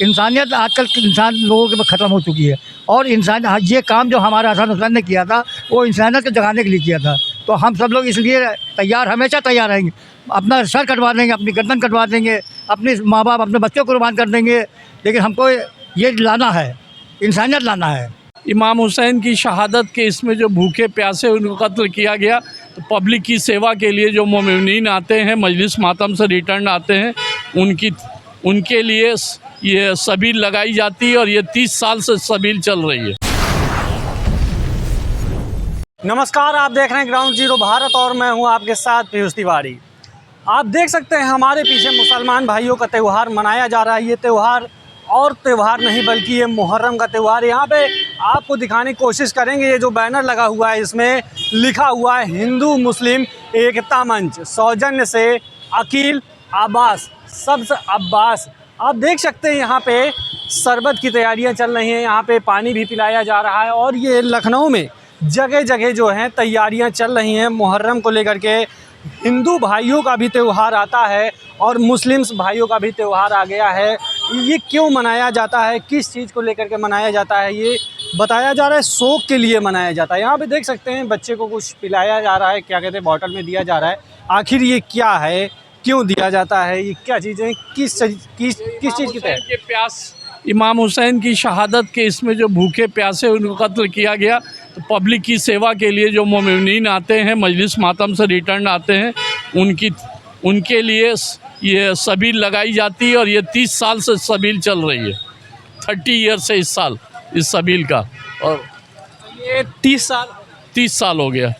इंसानियत आजकल इंसान लोगों के ख़त्म हो चुकी है। और इंसान ये काम जो हमारा हसन हुसैन ने किया था वो इंसानियत को जगाने के लिए किया था। तो हम सब लोग इसलिए तैयार, हमेशा तैयार रहेंगे। अपना सर कटवा देंगे, अपनी गर्दन कटवा देंगे, अपने माँ बाप अपने बच्चों को कुर्बान कर देंगे, लेकिन हमको ये लाना है, इंसानियत लाना है। इमाम हुसैन की शहादत के इसमें जो भूखे प्यासे उनको कत्ल किया गया, तो पब्लिक की सेवा के लिए जो मोमिनीन आते हैं, मजलिस मातम से रिटर्न आते हैं, उनके लिए ये सबील लगाई जाती है और ये 30 साल से सबील चल रही है। नमस्कार, आप देख रहे हैं ग्राउंड जीरो भारत और मैं हूं आपके साथ पीयूष तिवारी। आप देख सकते हैं हमारे पीछे मुसलमान भाइयों का त्यौहार मनाया जा रहा है। ये त्यौहार और त्यौहार नहीं बल्कि ये मुहर्रम का त्यौहार। यहाँ पे आपको दिखाने की कोशिश करेंगे। ये जो बैनर लगा हुआ है इसमें लिखा हुआ है हिंदू मुस्लिम एकता मंच, सौजन्य से अकील अब्बास सब्ज़ अब्बास। आप देख सकते हैं यहाँ पे शरबत की तैयारियाँ चल रही हैं, यहाँ पे पानी भी पिलाया जा रहा है और ये लखनऊ में जगह जगह जो हैं तैयारियां चल रही हैं मुहर्रम को लेकर के। हिंदू भाइयों का भी त्यौहार आता है और मुस्लिम्स भाइयों का भी त्यौहार आ गया है। ये क्यों मनाया जाता है, किस चीज़ को लेकर के मनाया जाता है, ये बताया जा रहा है। शौक़ के लिए मनाया जाता है। यहाँ पे देख सकते हैं बच्चे को कुछ पिलाया जा रहा है, क्या कहते हैं बॉटल में दिया जा रहा है। आखिर ये क्या है, क्यों दिया जाता है, ये क्या चीज़ें, किस चीज़ की तहत? प्यास इमाम हुसैन की शहादत के इसमें जो भूखे प्यासे उनको कत्ल किया गया, तो पब्लिक की सेवा के लिए जो मोमिनीन आते हैं, मजलिस मातम से रिटर्न आते हैं, उनके लिए ये सबील लगाई जाती है और ये 30 साल से सबील चल रही है। 30 ईयर से इस साल इस सबील का, और ये 30 साल हो गया।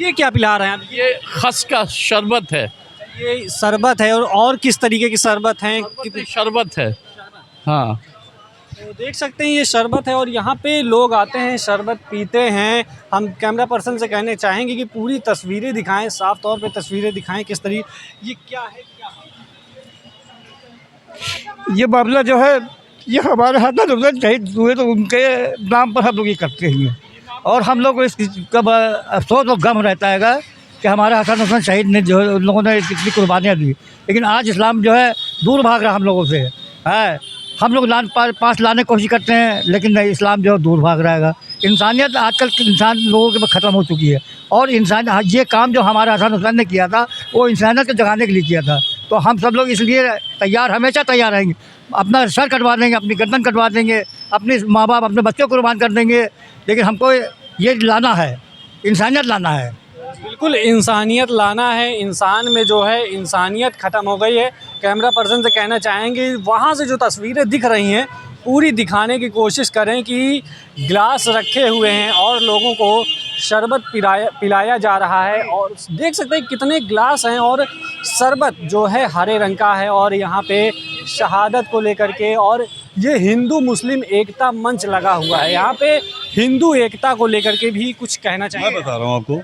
ये क्या पिला रहे हैं आप? ये खस का शरबत है। ये शरबत है और किस तरीके की शरबत है? शरबत है, हाँ। तो देख सकते हैं ये शरबत है और यहाँ पे लोग आते हैं, शरबत पीते हैं। हम कैमरा पर्सन से कहने चाहेंगे कि पूरी तस्वीरें दिखाएं, साफ तौर पे तस्वीरें दिखाएं किस तरीके। ये क्या है, ये मामला जो है ये हमारे हसन हुसैन शहीद हुए तो उनके नाम पर हम लोग ये करते हैं और हम लोग को इसका अफसोस और गम रहता है कि हमारे हसन हुसैन शहीद ने जो है उन लोगों ने कितनी कुर्बानियाँ दी, लेकिन आज इस्लाम जो है दूर भाग रहा हम लोगों से है। हम लोग पास लाने की कोशिश करते हैं, लेकिन नहीं, इस्लाम जो है दूर भाग रहेगा। इंसानियत आजकल इंसान लोगों के ख़त्म हो चुकी है। और इंसान ये काम जो हमारा हसन हुसैन ने किया था वो इंसानियत को जगाने के लिए किया था। तो हम सब लोग इसलिए तैयार, हमेशा तैयार रहेंगे। अपना सर कटवा देंगे, अपनी गर्दन कटवा देंगे, अपने माँ बाप अपने बच्चों को कुर्बान कर देंगे, लेकिन हमको ये लाना है, इंसानियत लाना है। बिल्कुल इंसानियत लाना है। इंसान में जो है इंसानियत ख़त्म हो गई है। कैमरा पर्सन से कहना चाहेंगे वहाँ से जो तस्वीरें दिख रही हैं पूरी दिखाने की कोशिश करें कि गिलास रखे हुए हैं और लोगों को शरबत पिलाया जा रहा है। और देख सकते हैं कितने गिलास हैं और शरबत जो है हरे रंग का है और यहाँ पे शहादत को लेकर के। और ये हिंदू मुस्लिम एकता मंच लगा हुआ है। यहाँ पे हिंदू एकता को लेकर के भी कुछ कहना चाहिए। मैं बता रहा हूँ आपको,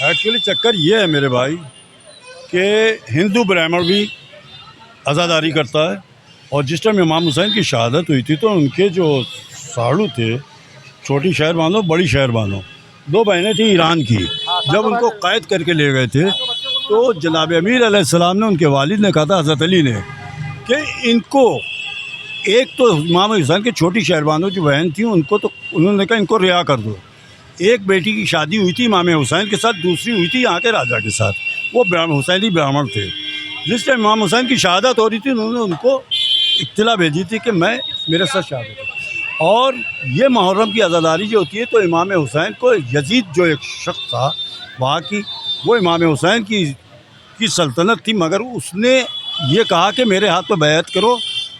एक्चुअली चक्कर ये है मेरे भाई कि हिंदू ब्राह्मण भी आज़ादारी करता है। और जिस टाइम इमाम हुसैन की शहादत हुई थी तो उनके जो साड़ू थे, छोटी शहर बानो बड़ी शहर बानो, 2 बहनें थी ईरान की, जब उनको कैद करके ले गए थे तो जनाब अमीर अलैहिस्सलाम ने, उनके वालिद ने कहा था हज़रत अली ने कि इनको, एक तो इमाम हुसैन के छोटी शहर बानो जो बहन थी उनको, तो उन्होंने कहा इनको रिहा कर दो। एक बेटी की शादी हुई थी इमाम हुसैन के साथ, दूसरी हुई थी यहाँ के राजा के साथ, वो हुसैनी ब्राह्मण थे। जिस टाइम इमाम हुसैन की शहादत हो रही थी उन्होंने उनको इत्तला भेजी थी कि मेरे साथ शहादत है। और ये मुहर्रम की आज़ादारी जो होती है तो इमाम हुसैन को यजीद जो एक शख्स था वहाँ की, वो इमाम हुसैन की सल्तनत थी, मगर उसने ये कहा कि मेरे हाथ में बैअत करो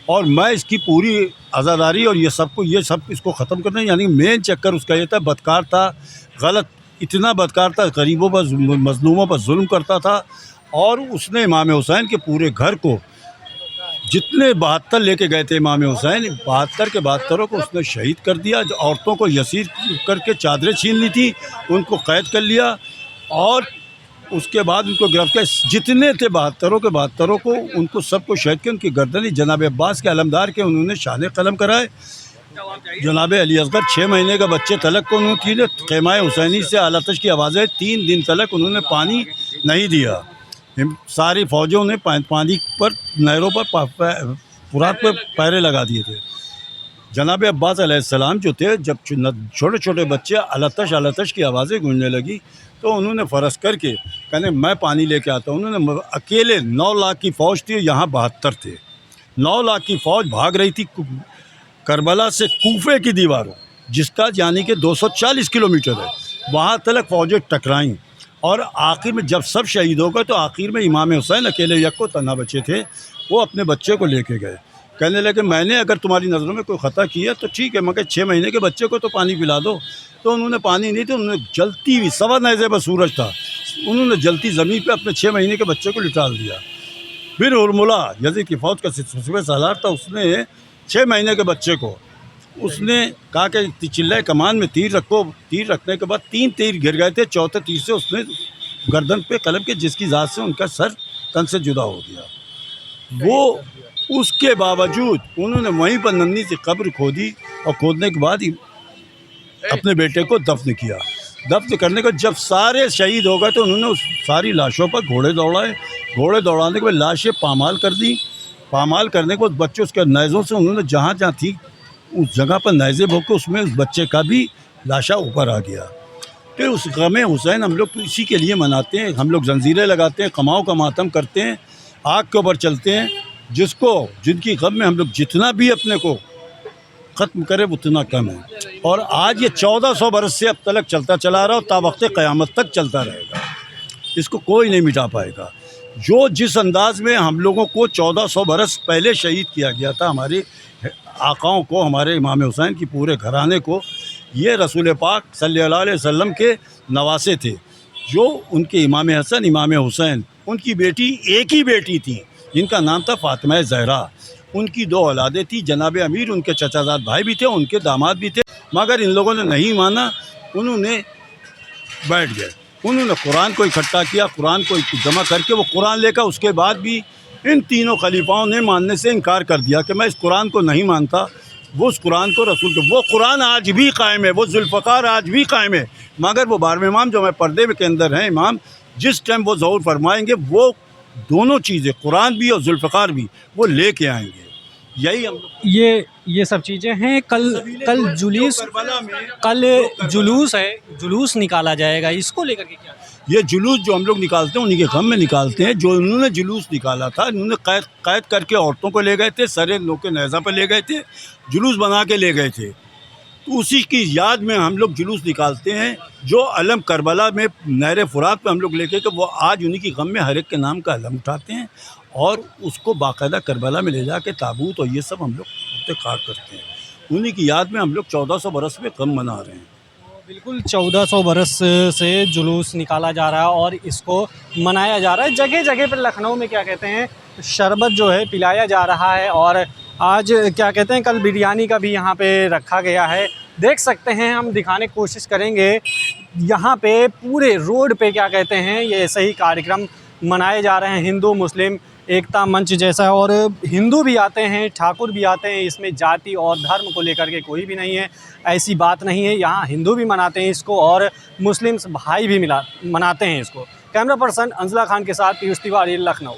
और मैं इसकी पूरी आज़ादारी और ये सब इसको ख़त्म करना। यानी मेन चक्कर उसका ये था, बदकार था, गलत, इतना बदकार था, गरीबों पर मज़लूमों पर जुल्म करता था। और उसने इमाम हुसैन के पूरे घर को, जितने 72 लेके गए थे इमाम हुसैन, 72 के 72 को उसने शहीद कर दिया। जो औरतों को यसीर करके चादरें छीन ली थी उनको कैद कर लिया और उसके बाद उनको गिरफ्तार, जितने थे 72 के 72 को, उनको सबको शहीद किया। उनकी गर्दनी जनाब अब्बास के अलमदार के उन्होंने शान कलम कराए। जनाब अली असगर 6 महीने का बच्चे तलक को उन्होंने ख़ैमा हुसैनी से आलातश की आवाज़ें 3 दिन तलक उन्होंने पानी नहीं दिया। सारी फ़ौजों ने पानी पर, नहरों पर फुरात पे पैरे लगा दिए थे। जनाब अब्बास अलैहिस्सलाम जो थे, जब छोटे छोटे बच्चे अलतश की आवाज़ें गूंजने लगी तो उन्होंने फ़र्ज करके कहने मैं पानी लेके आता हूँ। उन्होंने अकेले 9 लाख की फ़ौज थी, यहाँ 72 थे। 9 लाख की फ़ौज भाग रही थी करबला से कूफे की दीवारों, जिसका यानी कि 240 किलोमीटर है, वहाँ तक फ़ौजें टकराईं। और आखिर में जब सब शहीद हो गए तो आखिर में इमाम हुसैन अकेले यक्को तना बचे थे। वो अपने बच्चे को लेके गए, कहने लगे मैंने अगर तुम्हारी नज़रों में कोई ख़ता किया तो ठीक है, मगर 6 महीने के बच्चे को तो पानी पिला दो। तो उन्होंने पानी नहीं, तो उन्होंने जलती हुई 1.25 नेज़े पर सूरज था, उन्होंने जलती ज़मीन पे अपने 6 महीने के बच्चे को लिटाल दिया। फिर उर्मुला यज़ीद की फ़ौज का सुबह सालार था, उसने 6 महीने के बच्चे को उसने कहा कि चिल्लाए कमान में तीर रखो। तीर रखने के बाद 3 तीर गिर गए थे, चौथे तीर से उसने गर्दन पे कलम के, जिसकी ज़ात से उनका सर तन से जुदा हो गया। वो उसके बावजूद उन्होंने वहीं पर नन्ही सी कब्र खोदी और खोदने के बाद ही अपने बेटे को दफन किया। दफन करने को जब सारे शहीद हो गए तो उन्होंने उस सारी लाशों पर घोड़े दौड़ाए। घोड़े दौड़ाने के बाद लाशें पामाल कर दी। पामाल करने के बाद बच्चे उसके नेज़ों से उन्होंने जहाँ जहाँ थी उस जगह पर नेज़े भोग के उसमें उस बच्चे का भी लाशा ऊपर आ गया। फिर उस गम हुसैन हम लोग तो इसी के लिए मनाते हैं। हम लोग जंजीरें लगाते हैं, कमाओं का मातम करते हैं, आग के ऊपर चलते हैं, जिनकी गम में हम लोग जितना भी अपने को ख़त्म करें उतना कम है। और आज ये 1400 बरस से अब तक चलता चला रहा और तावक्त क़यामत तक चलता रहेगा, इसको कोई नहीं मिटा पाएगा। जो जिस अंदाज़ में हम लोगों को 1400 बरस पहले शहीद किया गया था, हमारे आकाओं को, हमारे इमाम हुसैन की पूरे घराने को, ये रसूल पाक सल्लल्लाहु अलैहि वसल्लम के नवासे थे। जो उनके इमाम हसन, इमाम हुसैन, उनकी बेटी एक ही बेटी थी जिनका नाम था फातिमा ज़हरा। उनकी 2 औलादें थी, जनाब अमीर उनके चचाजाद भाई भी थे, उनके दामाद भी थे, मगर इन लोगों ने नहीं माना। उन्होंने बैठ गए, उन्होंने कुरान को इकट्ठा किया, कुरान को जमा करके वो कुरान लेकर उसके बाद भी इन तीनों खलीफाओं ने मानने से इनकार कर दिया कि मैं इस कुरान को नहीं मानता। वो उस कुरान को रसूल के, वो कुरान आज भी कायम है, वो जुल्फ़कार आज भी कायम है, मगर वो 12वें इमाम जो मैं पर्दे के अंदर हैं इमाम, जिस टाइम वो ज़हूर फरमाएंगे वो दोनों चीज़ें, कुरान भी और जुल्फ़कार भी, वो लेके आएंगे। यही हम ये सब चीज़ें हैं। कल जुलूस है, जुलूस निकाला जाएगा, इसको लेकर के क्या? ये जुलूस जो हम लोग निकालते हैं उन्हीं के गम में निकालते हैं। जो उन्होंने जुलूस निकाला था, उन्होंने कैद करके औरतों को ले गए थे, सरे लोग के नेज़ा पर ले गए थे, जुलूस बना के ले गए थे, तो उसी की याद में हम लोग जुलूस निकालते हैं। जो अलम करबला में नहर फुरात पे हम लोग लेके कि वो आज उन्हीं की गम में हर एक के नाम का अलम उठाते हैं और उसको बाकायदा करबला में ले जाके ताबूत और ये सब हम लोग कार करते हैं। उन्हीं की याद में हम लोग 1400 बरस में गम मना रहे हैं। बिल्कुल 1400 बरस से जुलूस निकाला जा रहा है और इसको मनाया जा रहा है। जगह जगह पर लखनऊ में क्या कहते हैं, शरबत जो है पिलाया जा रहा है और आज क्या कहते हैं, कल बिरयानी का भी यहाँ पे रखा गया है। देख सकते हैं, हम दिखाने की कोशिश करेंगे। यहाँ पे पूरे रोड पे क्या कहते हैं, ये ऐसे ही कार्यक्रम मनाए जा रहे हैं, हिंदू मुस्लिम एकता मंच जैसा। और हिंदू भी आते हैं, ठाकुर भी आते हैं, इसमें जाति और धर्म को लेकर के कोई भी नहीं है, ऐसी बात नहीं है। यहाँ हिंदू भी मनाते हैं इसको और मुस्लिम भाई भी मनाते हैं इसको। कैमरा पर्सन अंजुला खान के साथ पीयूष तिवारी, लखनऊ।